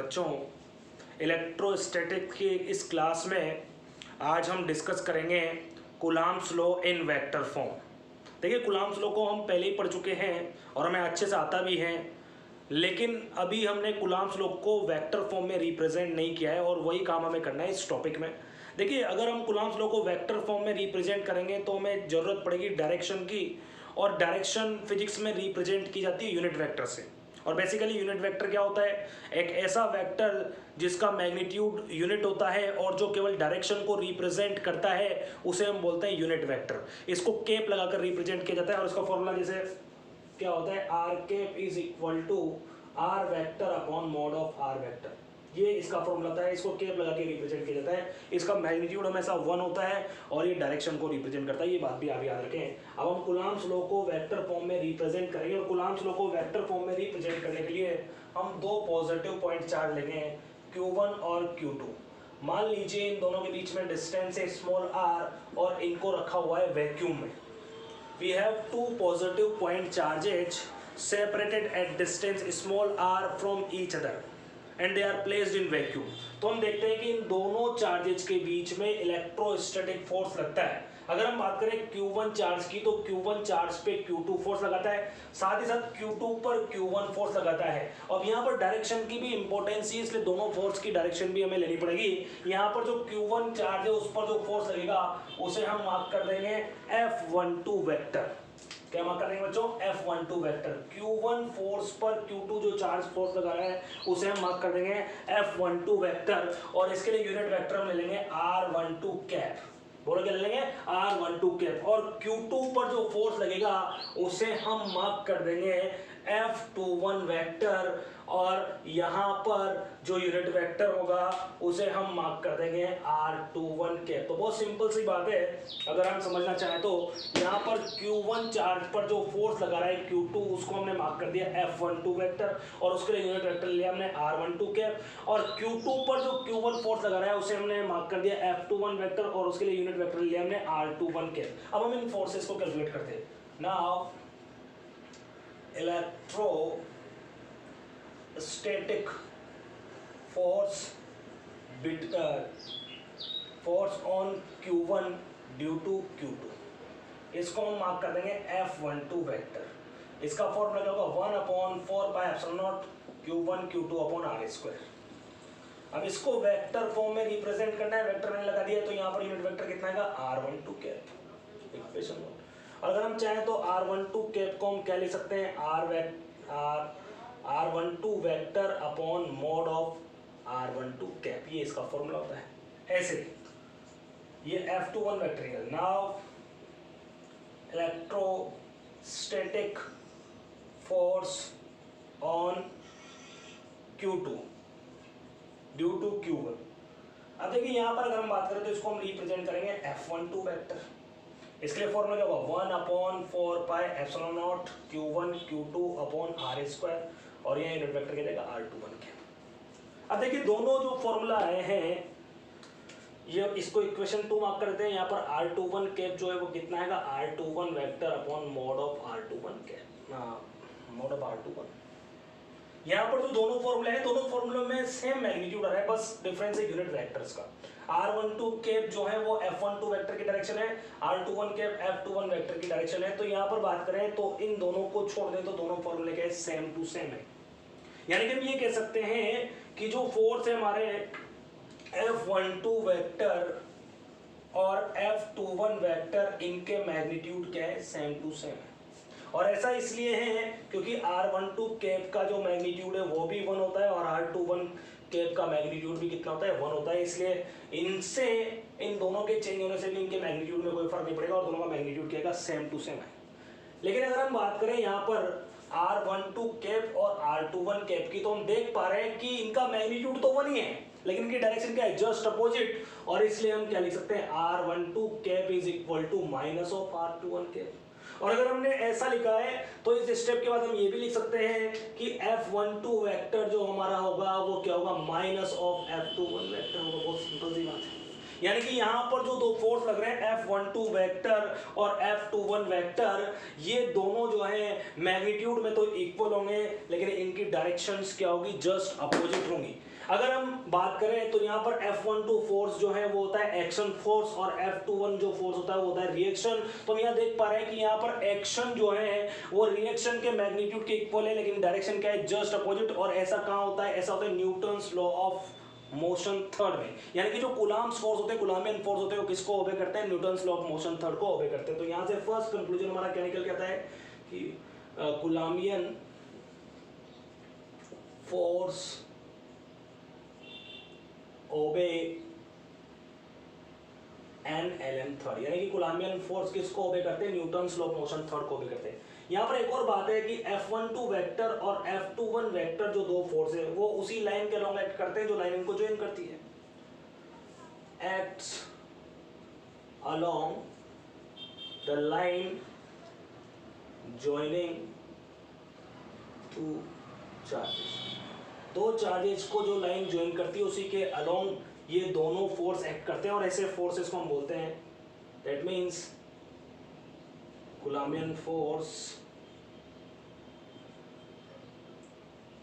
बच्चों, इलेक्ट्रोस्टैटिक की इस क्लास में आज हम डिस्कस करेंगे Coulomb's law in vector form. देखिए, कूलम्ब्स लॉ को हम पहले ही पढ़ चुके हैं और हमें अच्छे से आता भी है, लेकिन अभी हमने कूलम्ब्स लॉ को वेक्टर फॉर्म में रिप्रेजेंट नहीं किया है और वही काम हमें करना है इस टॉपिक में। देखिए, अगर हम कूलम्ब्स लॉ को वेक्टर फॉर्म में रिप्रेजेंट करेंगे तो हमें ज़रूरत पड़ेगी डायरेक्शन की, और डायरेक्शन फिजिक्स में रिप्रेजेंट की जाती है यूनिट वेक्टर से। और बेसिकली यूनिट वेक्टर क्या होता है? एक ऐसा वेक्टर जिसका मैग्नीट्यूड यूनिट होता है और जो केवल डायरेक्शन को रिप्रेजेंट करता है उसे हम बोलते हैं यूनिट वेक्टर। इसको केप लगाकर रिप्रेजेंट किया जाता है और इसका फॉर्मूला जैसे क्या होता है, R cap is equal to R vector upon mod of R vector. ये इसका फॉर्मूला होता है, इसको केप लगा के रिप्रेजेंट किया जाता है। इसका मैग्नीट्यूड हमेशा 1 होता है और ये डायरेक्शन को रिप्रेजेंट करता है। ये बात भी आप याद रखें। अब हम कूलम्ब्स लॉ को वेक्टर फॉर्म में रिप्रेजेंट करेंगे और कूलम्ब्स लॉ को वेक्टर फॉर्म में रिप्रेजेंट करने के लिए हम दो पॉजिटिव पॉइंट चार्ज लेंगे, Q1 और Q2। मान लीजिए इन दोनों के बीच में डिस्टेंस है स्मॉल r और इनको रखा हुआ है वैक्यूम में। We have two positive point charges separated at distance small r from each other and they are placed in vacuum। तो हम देखते हैं कि इन दोनों चार्जेस के बीच में इलेक्ट्रोस्टैटिक फोर्स लगता है। अगर हम बात करें Q1 चार्ज की तो Q1 चार्ज पे Q2 फोर्स लगाता है, साथ ही साथ Q2 पर Q1 फोर्स लगाता है। अब यहाँ पर डायरेक्शन की भी इंपॉर्टेंस है, इसलिए दोनों फोर्स की डायरेक्शन भी हमें लेनी पड़ेगी। यहाँ पर जो Q1 चार्ज है उस पर जो फोर्स लगेगा उसे हम मार्क कर देंगे F12 वेक्टर। क्या मार्क करेंगे बच्चों? F12 vector. Q1 फोर्स पर Q2 जो चार्ज फोर्स लगा रहा है उसे हम मार्क कर देंगे F12 वेक्टर, और इसके लिए यूनिट वेक्टर हम ले लेंगे R12 कैप। बोलो क्या ले लेंगे? R12 cap. और Q2 पर जो फोर्स लगेगा उसे हम मार्क कर देंगे F21 वेक्टर, और यहाँ पर जो यूनिट वेक्टर होगा उसे हम मार्क कर देंगे R21 कैप। तो बहुत सिंपल सी बात है, अगर हम समझना चाहें तो यहाँ पर Q1 चार्ज पर जो फोर्स लगा रहा है Q2, उसको हमने मार्क कर दिया F12 वेक्टर, और उसके लिए यूनिट वेक्टर लिया हमने R12 कैप। और Q2 पर जो Q1 फोर्स लगा रहा है उसे हमने मार्क कर दिया F21 वेक्टर, और उसके लिए यूनिट वेक्टर लिया हमने R21 कैप। अब हम इन फोर्सेस को कैलकुलेट करते हैं। Now electrostatic force on Q1 due to Q2, इसको हम मार्क कर देंगे F12 वेक्टर। इसका फॉर्मूला क्या होगा? 1/4πε0 Q1 Q2 अपॉन r²। अब इसको वेक्टर फॉर्म में रिप्रेजेंट करना है, वेक्टर मैंने लगा दिया, तो यहाँ पर यूनिट वेक्टर कितना आएगा? R12 cap. इक्वेशन 1। अगर हम चाहें तो R12 कैप को हम क्या ले सकते हैं? R12 vector upon mod of R12 cap. ये इसका फॉर्मूला होता है। ऐसे ये F21 वेक्टर है। Now electrostatic force on Q2 due to Q1। अब देखिए, यहाँ पर अगर हम बात करें तो इसको हम रिप्रेजेंट करेंगे F12 वेक्टर। इसके लिए फॉर्मूला क्या होगा? 1/4πε0 Q1 Q2 अपॉन r², और ये यूनिट वेक्टर क्या देगा? R21 के। अब देखिए, दोनों जो फॉर्मूला आए हैं ये इसको इक्वेशन 2 मार्क करते हैं। यहाँ पर R21 कैप जो है वो कितना आएगा? R21 vector upon mod of R21 cap, mod of R21। यहाँ पर जो दोनों फॉर्मूले हैं, दोनों फॉर्मूलों में सेम मैग्नीट्यूड आ रहा है, बस डिफरेंस है यूनिट वेक्टर्स का। R12 कैप जो है वो F12 वेक्टर की डायरेक्शन है, R21 कैप F21 वेक्टर की डायरेक्शन है। तो यहाँ पर बात करें तो इन दोनों को छोड़ दें तो दोनों फॉर्मूले क्या है? सेम टू सेम है। यानी कि हम ये कह सकते हैं कि जो फोर्स है हमारे F12 वेक्टर और F21 वेक्टर, इनके मैग्नीट्यूड क्या है? सेम टू सेम है। और ऐसा इसलिए है क्योंकि R12 कैप का जो मैग्नीट्यूड है वो भी 1 होता है और R21 कैप का मैग्नीट्यूड भी कितना होता है? 1 होता है। इसलिए इनसे इन दोनों के चेंज होने से भी इनके मैग्नीट्यूड में कोई फर्क नहीं पड़ेगा और दोनों का मैग्नीट्यूड क्या है? सेम टू सेम है। लेकिन अगर हम बात करें यहाँ पर R12 कैप और R21 कैप की, तो हम देख पा रहे हैं कि इनका मैग्नीट्यूड तो 1 ही है, लेकिन इनकी डायरेक्शन क्या है? Just opposite. और इसलिए हम क्या लिख सकते हैं? R12 cap is equal to minus of R21 cap. और अगर हमने ऐसा लिखा है तो इस स्टेप के बाद हम ये भी लिख सकते हैं कि F12 वेक्टर जो हमारा होगा वो क्या होगा? माइनस ऑफ F21 वेक्टर होगा। बहुत सिंपल सी बात है। यानी कि यहाँ पर जो दो फोर्स लग रहे हैं F12 वेक्टर और F21 वेक्टर, ये दोनों जो है मैग्नीट्यूड में तो इक्वल होंगे, लेकिन इनकी डायरेक्शंस क्या होगी? जस्ट अपोजिट होंगी। अगर हम बात करें तो यहाँ पर F12 फोर्स जो है वो होता है एक्शन फोर्स और F21 जो फोर्स होता है वो होता है रिएक्शन। तो हम यहाँ देख पा रहे हैं कि यहाँ पर एक्शन जो है वो रिएक्शन के मैग्नीट्यूड के इक्वल है, लेकिन डायरेक्शन क्या है, जस्ट अपोजिट। और ऐसा कहाँ होता है, ऐसा होता है Newton's law of motion third में। यानी कि जो कूलम्ब्स फोर्स होते हैं, कूलम्बियन फोर्स होते हैं, वो किसको ओबे करते हैं, Newton's law of motion third को ओबे करते हैं। तो यहाँ से फर्स्ट कंक्लूजन हमारा क्या निकल के आता है कि Coulombian force obey N L N third, यानी कि कूलम्बियन फोर्स किसको ओबे करते हैं, Newton's law of motion third को ओबे करते हैं। यहाँ पर एक और बात है कि F12 वेक्टर और F21 वेक्टर जो दो फोर्स है वो उसी लाइन के अलॉन्ग एक्ट करते हैं जो लाइन इनको ज्वाइन करती है, acts along the line joining two charges। दो चार्जेस को जो लाइन ज्वाइन करती है उसी के अलोंग ये दोनों फोर्स एक्ट करते हैं, और ऐसे फोर्सेस को हम बोलते हैं, that means Coulombian force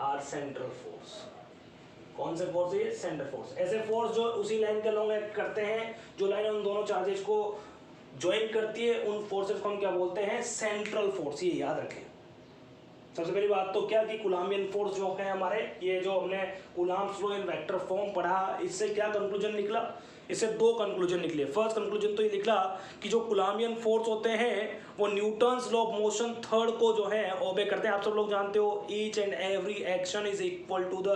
are central force. कौन से फोर्स है, सेंटर फोर्स। ऐसे फोर्स जो उसी लाइन के अलोंग एक्ट करते हैं जो लाइन उन दोनों चार्जेस को ज्वाइन करती है, उन फोर्सेस को हम क्या बोलते हैं, सेंट्रल फोर्स। ये याद रखें। सबसे पहली बात तो क्या कि कूलम्बियन फोर्स जो है हमारे, ये जो हमने Coulomb's law in vector form पढ़ा, इससे क्या कंक्लूजन निकला, इससे दो कंक्लूजन निकले। फर्स्ट कंक्लूजन तो ये निकला कि जो कूलम्बियन फोर्स होते हैं वो Newton's law of motion third को जो है ओबे करते हैं। आप सब लोग जानते हो, each and every action is equal to the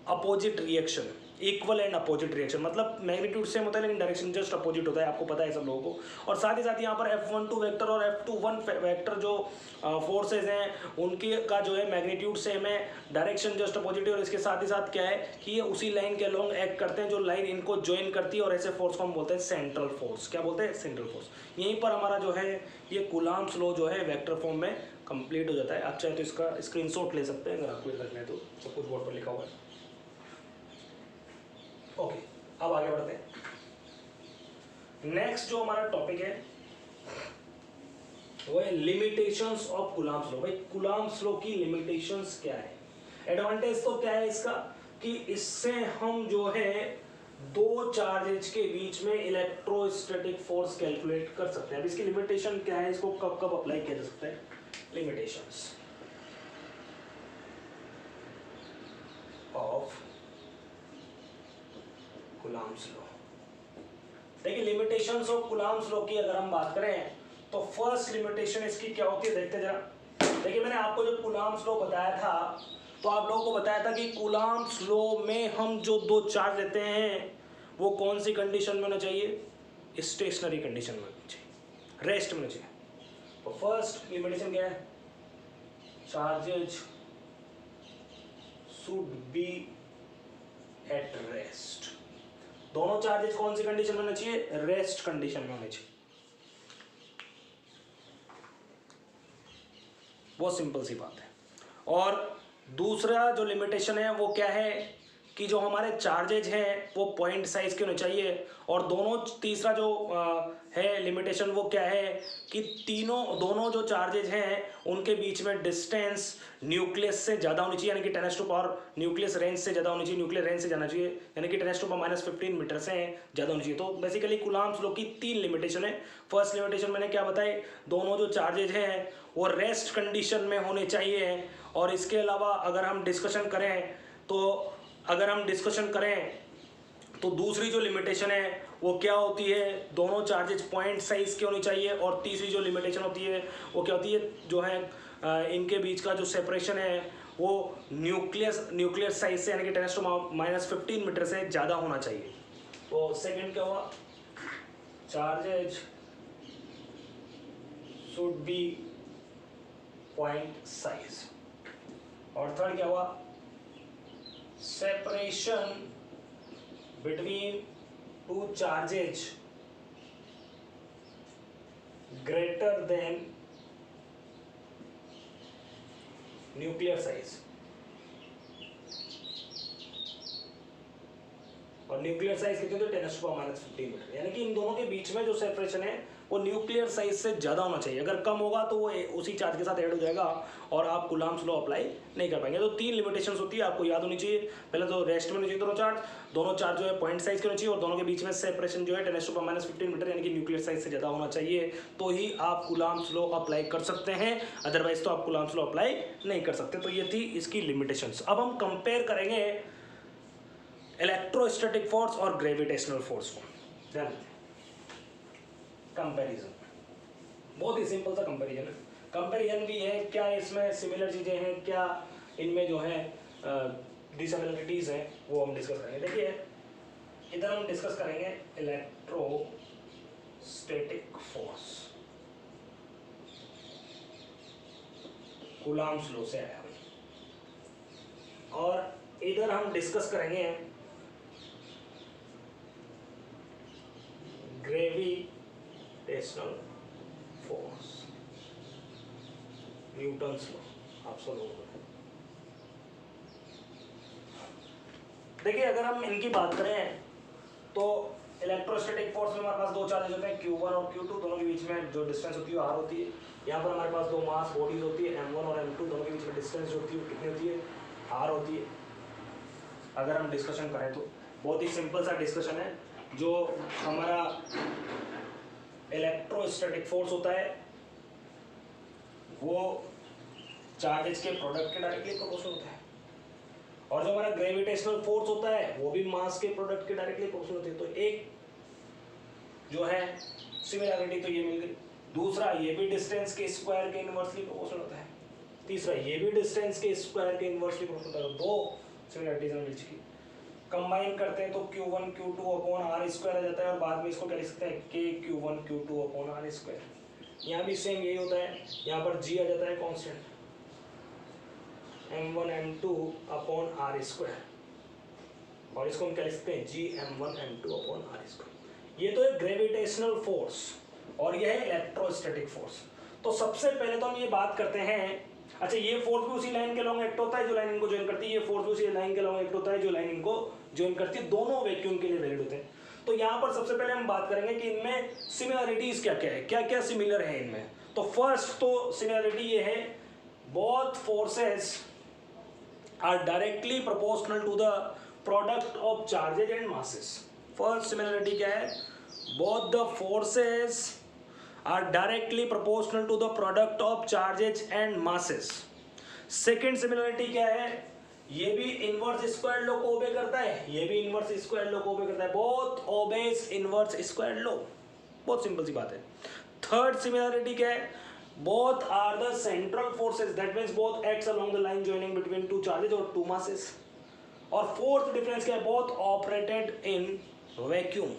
opposite reaction, equal and opposite reaction, मतलब मैग्नीट्यूड सेम होता है लेकिन डायरेक्शन जस्ट अपोजिट होता है, आपको पता है सब लोगों को। और साथ ही साथ यहाँ पर F12 वेक्टर और F21 वेक्टर जो फोर्सेज हैं उनके का जो है मैग्नीट्यूड सेम है, डायरेक्शन जस्ट अपोजिट है, और इसके साथ ही साथ क्या है कि ये उसी लाइन के अलोंग एक्ट करते हैं जो लाइन इनको ज्वाइन करती है, और ऐसे फोर्स को हम बोलते हैं सेंट्रल फोर्स। क्या बोलते हैं, सेंट्रल फोर्स। यहीं पर हमारा जो है ये कूलम्ब्स लॉ जो है वेक्टर फॉर्म में कंप्लीट हो जाता है। आप चाहे तो इसका स्क्रीनशॉट ले सकते हैं अगर आपको रखना है तो, सब कुछ बोर्ड पर लिखा हुआ है। ओके, अब आगे बढ़ते हैं। नेक्स्ट जो हमारा टॉपिक है वो है लिमिटेशंस ऑफ कूलम्ब्स लॉ। भाई कूलम्ब्स लॉ की लिमिटेशंस क्या है, एडवांटेज तो क्या है इसका कि इससे हम जो है दो चार्जेज के बीच में इलेक्ट्रोस्टैटिक फोर्स कैलकुलेट कर सकते हैं। अब इसकी लिमिटेशन क्या है, इसको कब कब अप्लाई किया जा सकता है, लिमिटेशंस ऑफ कूलम्ब्स लॉ। देखिए लिमिटेशंस ऑफ कूलम्ब्स लॉ की अगर हम बात करें तो फर्स्ट लिमिटेशन इसकी क्या होती है, देखते जरा। देखिए मैंने आपको जब कूलम्ब्स लॉ बताया था तो आप लोगों को बताया था कि कूलम्ब्स लॉ में हम जो दो चार्ज लेते हैं वो कौन सी कंडीशन में होना चाहिए, स्टेशनरी कंडीशन में होना चाहिए, रेस्ट में होना चाहिए। तो फर्स्ट लिमिटेशन क्या है, charges should be at rest. दोनों चार्जेस कौन सी कंडीशन में होना चाहिए, रेस्ट कंडीशन में होने चाहिए। बहुत सिंपल सी बात है। और दूसरा जो लिमिटेशन है वो क्या है कि जो हमारे चार्जेज हैं वो पॉइंट साइज के होने चाहिए। और तीसरा जो है लिमिटेशन वो क्या है कि दोनों जो चार्जेज हैं उनके बीच में डिस्टेंस न्यूक्लियस से ज़्यादा होनी चाहिए, यानी कि 10 टू पावर न्यूक्लियस रेंज से ज़्यादा होनी चाहिए, न्यूक्लियर रेंज से जाना चाहिए, यानी कि 10 टू पावर -15 मीटर से ज़्यादा होनी चाहिए। तो बेसिकली कूलम्ब्स लॉ की 3 लिमिटेशन है। फर्स्ट लिमिटेशन मैंने क्या बताई, दोनों जो चार्जेज हैं वो रेस्ट कंडीशन में होने चाहिए। और इसके अलावा अगर हम डिस्कशन करें तो दूसरी जो लिमिटेशन है वो क्या होती है, दोनों चार्जेस पॉइंट साइज के होनी चाहिए। और तीसरी जो लिमिटेशन होती है वो क्या होती है, जो है इनके बीच का जो सेपरेशन है वो न्यूक्लियर साइज से यानी कि 10 टू -15 मीटर से ज़्यादा होना चाहिए। तो सेकंड क्या हुआ, charges should be point size. और थर्ड क्या हुआ, separation between two charges greater than nuclear size। और न्यूक्लियर साइज कितनी होती है 10⁻⁻15 मीटर, यानी कि इन दोनों के बीच में जो सेपरेशन है वो न्यूक्लियर साइज से ज़्यादा होना चाहिए। अगर कम होगा तो वो उसी चार्ज के साथ ऐड हो जाएगा और आप कूलम्ब्स लॉ अप्लाई नहीं कर पाएंगे। तो 3 लिमिटेशंस होती है, आपको याद होनी चाहिए। पहले तो रेस्ट में होनी चाहिए दोनों चार्ज जो है पॉइंट साइज के होने चाहिए और दोनों के बीच में सेपरेशन जो है 10⁻⁻15 मीटर यानी कि न्यूक्लियर साइज से ज़्यादा होना चाहिए, तो ही आप कूलम्ब्स लॉ अप्लाई कर सकते हैं, अदरवाइज तो आप कूलम्ब्स लॉ अप्लाई नहीं कर सकते। तो ये थी इसकी लिमिटेशंस। अब हम कंपेयर करेंगे इलेक्ट्रोस्टैटिक फोर्स और ग्रेविटेशनल फोर्स को। ध्यान कंपैरिजन, बहुत ही सिंपल सा कंपैरिजन है। कंपैरिजन भी है, क्या इसमें सिमिलर चीज़ें हैं, क्या इनमें जो है डिसिमिलरिटीज़ हैं, वो हम डिस्कस करेंगे। देखिए इधर हम डिस्कस करेंगे इलेक्ट्रोस्टैटिक फोर्स, कूलम्ब्स लॉ से आया भाई, और इधर हम डिस्कस करेंगे ग्रेविटेशनल फोर्स, न्यूटन्स लॉ, आप सब लोगों को। देखिए अगर हम इनकी बात करें तो इलेक्ट्रोस्टैटिक फोर्स में हमारे पास दो चार्जेस होते हैं Q1 और Q2, दोनों के बीच में जो डिस्टेंस होती है R होती है। यहाँ पर हमारे पास दो मास बॉडीज होती है M1 और M2, दोनों के बीच में डिस्टेंस जो होती है कितनी होती है R होती है। अगर हम डिस्कशन करें तो बहुत ही सिंपल सा डिस्कशन है। जो हमारा इलेक्ट्रोस्टैटिक फोर्स होता है वो चार्जेस के प्रोडक्ट के डायरेक्टली प्रोपोर्शनल होता है, और जो हमारा ग्रेविटेशनल फोर्स होता है वो भी मास के प्रोडक्ट के डायरेक्टली प्रोपोर्शनल होती है। तो एक जो है सिमिलरिटी तो ये मिल गई, दूसरा ये भी डिस्टेंस के स्क्वायर के इनवर्सली प्रोपोर्शनल होता है, तीसरा ये भी डिस्टेंस के स्क्वायर के इनवर्सली प्रोपोर्शनल होता है। दो सिमिलरिटीज मिल चुकी, कंबाइन करते हैं तो Q1 Q2 upon R square आ जाता है, और बाद में इसको क्या लिख सकते हैं KQ1 Q2 upon R square. यहाँ भी सेम यही होता है, यहाँ पर G आ जाता है constant M1 M2 upon R square, और इसको हम क्या लिख सकते हैं GM1 M2 upon R square. ये तो है ग्रेविटेशनल फोर्स और ये है इलेक्ट्रोस्टैटिक फोर्स। तो सबसे पहले तो हम ये बात करते हैं, अच्छा ये फोर्स भी उसी लाइन के लॉन्ग एक्ट होता है जो लाइन इनको ज्वाइन करती है, ये फोर्स भी उसी लाइन के लॉन्ग एक्ट होता है जो लाइन इनको ज्वाइन करती है, दोनों वैक्यूम के लिए वैलिड होते हैं। तो यहाँ पर सबसे पहले हम बात करेंगे कि इनमें सिमिलरिटीज क्या क्या है, क्या क्या सिमिलर है इनमें। तो फर्स्ट तो सिमिलरिटी ये है, both forces are directly proportional to the product of charges and masses. First similarity क्या है, both the forces are directly proportional to the product of charges and masses. Second similarity क्या है, ये भी inverse square law को obey करता है, ये भी इनवर्स स्क्वायर लॉ को ओबे करता है, both obeys inverse square law. बहुत सिंपल सी बात है। थर्ड सिमिलरिटी क्या है, both are the central forces, that means both acts along the line joining between two charges और टू मासेस। और फोर्थ डिफरेंस क्या है, बोथ ऑपरेटेड इन वैक्यूम,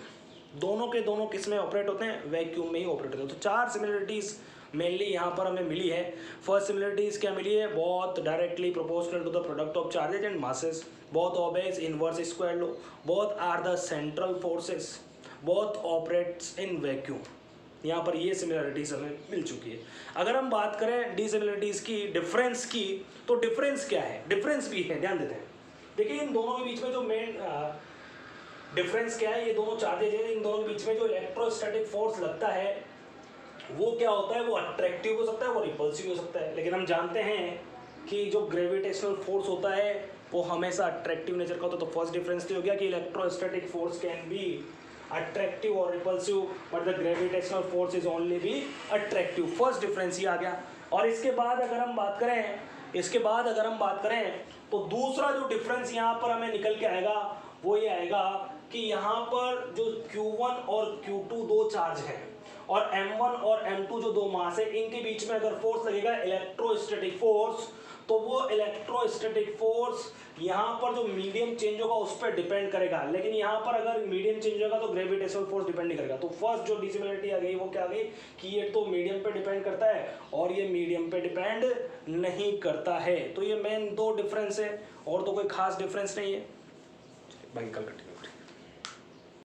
दोनों के दोनों किस में ऑपरेट होते हैं, वैक्यूम में ही ऑपरेट होते हैं। तो चार सिमिलरिटीज मेनली यहाँ पर हमें मिली है। फर्स्ट सिमिलरिटीज क्या मिली है, both directly proportional to the product of charges and masses, both obeys inverse square law, both are the central forces, both operates in vacuum. यहाँ पर ये सिमिलरिटीज हमें मिल चुकी है। अगर हम बात करें डिसिमिलरिटीज की, डिफरेंस की, तो डिफरेंस क्या है, डिफरेंस भी है, ध्यान देते हैं। देखिए इन दोनों के बीच में जो मेन डिफरेंस क्या है, ये दोनों चार्जेज है, इन दोनों के बीच में जो इलेक्ट्रोस्टैटिक फोर्स लगता है वो क्या होता है, वो अट्रैक्टिव हो सकता है, वो रिपल्सिव हो सकता है। लेकिन हम जानते हैं कि जो ग्रेविटेशनल फोर्स होता है वो हमेशा अट्रैक्टिव नेचर का होता है। तो फर्स्ट डिफरेंस तो हो गया कि electrostatic force can be attractive और repulsive, but the gravitational force is only be attractive. First difference ही आ गया। और इसके बाद अगर हम बात करें, तो दूसरा जो डिफरेंस यहाँ पर हमें निकल के आएगा वो ये आएगा कि यहाँ पर जो Q1 और Q2 दो चार्ज हैं और M1 और M2 जो दो मास है, इनके बीच में अगर फोर्स लगेगा इलेक्ट्रोस्टैटिक फोर्स, तो वो इलेक्ट्रोस्टैटिक फोर्स यहाँ पर जो मीडियम चेंज होगा उस पर डिपेंड करेगा। लेकिन यहाँ पर अगर मीडियम चेंज होगा तो ग्रेविटेशनल फोर्स डिपेंड नहीं करेगा। तो फर्स्ट जो डिसिमिलरिटी आ गई वो क्या आ गई कि ये तो मीडियम पे डिपेंड करता है और ये मीडियम पे डिपेंड नहीं करता है। तो ये मेन दो डिफरेंस है और तो कोई खास डिफरेंस नहीं है। बाकी कल कंटिन्यू।